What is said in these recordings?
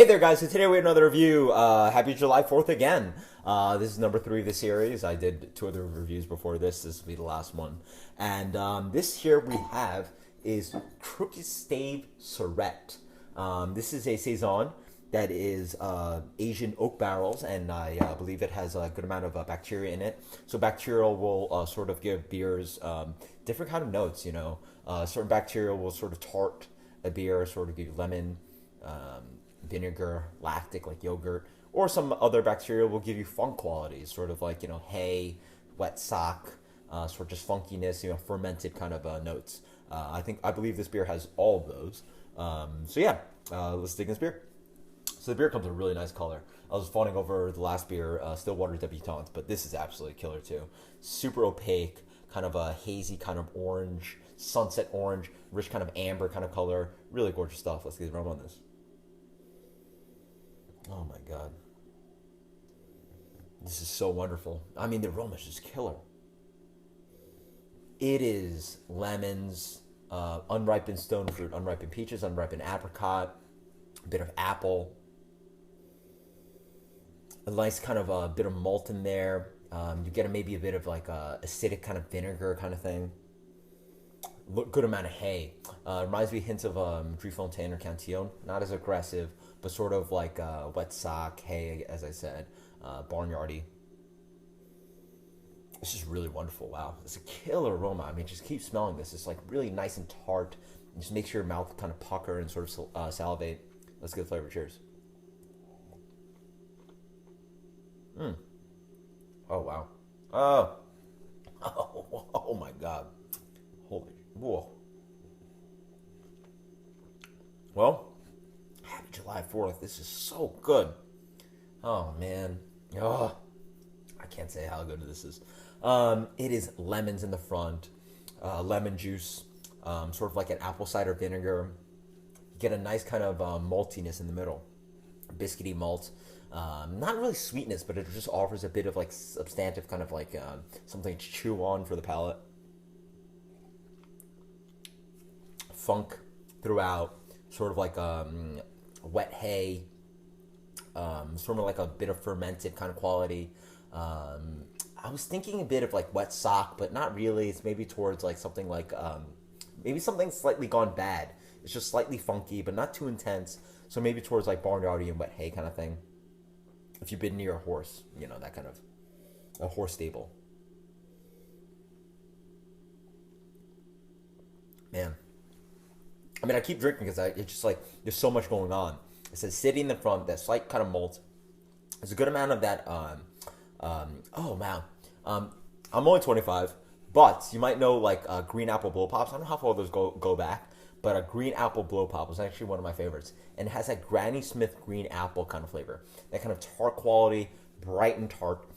Hey there, guys. So today we have another review. Happy July 4th again. This is number 3 of the series. I did 2 other reviews before this. This will be the last one. And this here we have is Crooked Stave Surette. This is a Saison that is Asian oak barrels, and I believe it has a good amount of bacteria in it. So bacteria will sort of give beers different kind of notes, you know. Certain bacteria will sort of tart a beer, sort of give you lemon, vinegar, lactic like yogurt, or some other bacteria will give you funk qualities, sort of like, you know, hay, wet sock, sort of just funkiness, you know, fermented kind of notes. I believe this beer has all of those. So yeah, let's dig in this beer. So the beer comes in a really nice color. I was fawning over the last beer, Stillwater Debutante, but this is absolutely killer too. Super opaque, kind of a hazy kind of orange, sunset orange, rich kind of amber kind of color. Really gorgeous stuff. Let's get the aroma on this. Oh my god. This is so wonderful. I mean, the aroma is just killer. It is lemons, unripened stone fruit, unripened peaches, unripened apricot, a bit of apple, a nice kind of a bit of malt in there. You get maybe a bit of like a acidic kind of vinegar kind of thing. Good amount of hay. Reminds me hints of Driefontein or Cantillon. Not as aggressive, but sort of like wet sock, hay, as I said, barnyardy. This is really wonderful. Wow, it's a killer aroma. I mean, just keep smelling this. It's like really nice and tart. It just makes your mouth kind of pucker and sort of salivate. Let's get the flavor. Cheers. Oh wow. Oh. Oh my god. Holy. Whoa. Well, happy July 4th. This is so good. Oh, man. Oh, I can't say how good this is. It is lemons in the front, lemon juice, sort of like an apple cider vinegar. You get a nice kind of maltiness in the middle. Biscuity malt. Not really sweetness, but it just offers a bit of like substantive kind of like something to chew on for the palate. Funk throughout, sort of like wet hay, sort of like a bit of fermented kind of quality. I was thinking a bit of like wet sock, but not really. It's maybe towards like something like maybe something slightly gone bad. It's just slightly funky, but not too intense. So maybe towards like barnyardy and wet hay kind of thing. If you've been near a horse, you know, that kind of a horse stable. Man. I mean, I keep drinking because it's just like there's so much going on. It's acidity in the front, that slight kind of malt. There's a good amount of that. Oh wow. I'm only 25, but you might know like green apple blow pops. I don't know how far those go back, but a green apple blow pop was actually one of my favorites, and it has that Granny Smith green apple kind of flavor, that kind of tart quality, bright and tart.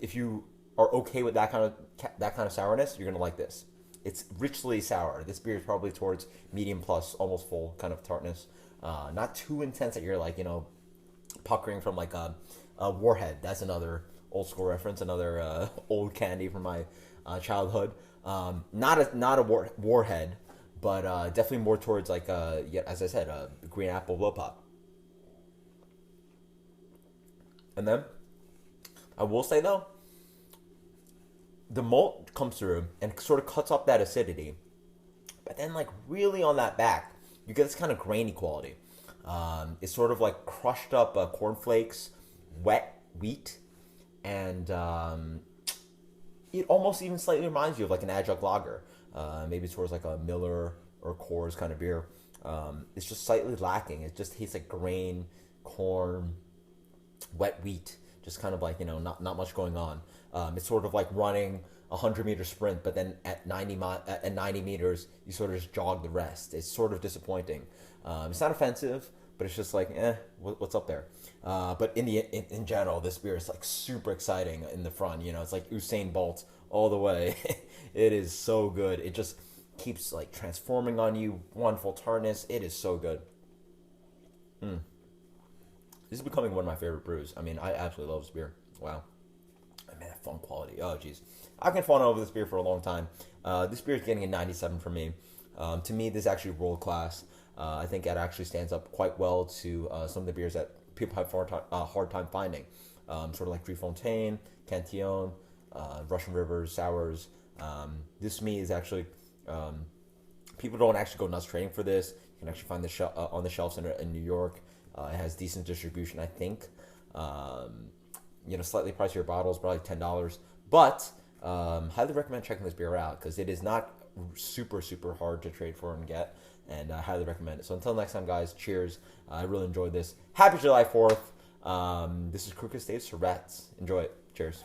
If you are okay with that kind of sourness, you're gonna like this. It's richly sour. This beer is probably towards medium plus, almost full kind of tartness. Not too intense that you're like, you know, puckering from like a Warhead. That's another old school reference, another old candy from my childhood. Not a Warhead, but definitely more towards like, yeah, as I said, a green apple blow pop. And then, I will say though, the malt comes through and sort of cuts up that acidity, but then like really on that back, you get this kind of grainy quality. It's sort of like crushed up cornflakes, wet wheat, and it almost even slightly reminds you of like an adjunct lager, maybe towards like a Miller or Coors kind of beer. It's just slightly lacking. It just tastes like grain, corn, wet wheat. Just kind of like, you know, not much going on. It's sort of like running a 100-meter sprint, but then at 90 meters, you sort of just jog the rest. It's sort of disappointing. It's not offensive, but it's just like, what's up there? But in general, this beer is like super exciting in the front. You know, it's like Usain Bolt all the way. It is so good. It just keeps like transforming on you. Wonderful tartness. It is so good. This is becoming one of my favorite brews. I mean, I absolutely love this beer. Wow. I mean, that fun quality. Oh, jeez. I've been falling over this beer for a long time. This beer is getting a 97 from me. To me, this is actually world class. I think it actually stands up quite well to some of the beers that people have hard time finding, sort of like Fontaine, Cantillon, Russian Rivers, sours. This to me is actually people don't actually go nuts trading for this. You can actually find this on the shelves in New York. It has decent distribution, I think. Slightly pricier bottles, probably $10, but highly recommend checking this beer out because it is not super hard to trade for and get, and I highly recommend it. So until next time, guys, cheers. I really enjoyed this. Happy July 4th. This is Stave Surette. Enjoy it. Cheers.